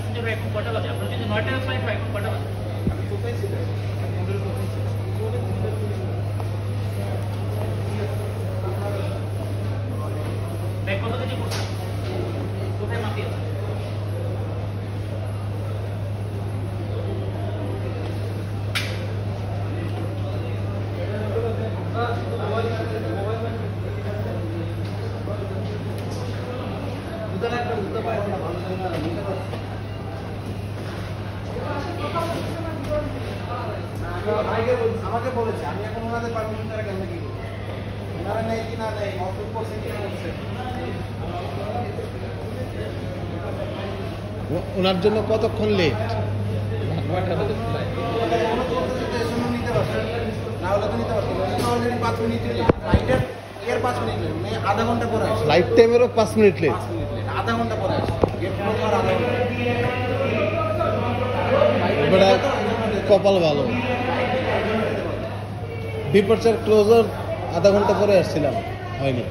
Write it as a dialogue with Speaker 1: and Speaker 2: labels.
Speaker 1: Passenger এখন কটা বাজে? আপনার যদি 9টার ফ্লাইট হয় এখন কটা বাজে? ব্যাগ কত কেজি করছেন? কোথায় মাপিয়ে?
Speaker 2: আমাকে বলেছে, আমি এখন ওনাদের পারমিশন ছাড়া কেন কি করবো? ওনারা নেই কি না নেই, কত করছে কি করছে,
Speaker 3: ওনার জন্য কতক্ষণ লেট?
Speaker 2: নিতে পারছে না হলে তো নিতে পারতো। অলরেডি 5 মিনিট ফ্লাইটের এর 5 মিনিট লেট, মানে আধা ঘন্টা পরে আসে।
Speaker 3: ফ্লাইট টাইমেরও 5 মিনিট লেট।
Speaker 2: 5 মিনিট লেট, আধা ঘন্টা পরে আসে। গেট ক্লোজ হওয়ার আধা ঘন্টা।
Speaker 3: এবারে কপাল ভালো, ডিপার্চার ক্লোজার আধা ঘন্টা পরে আসছিলাম, হয়নি।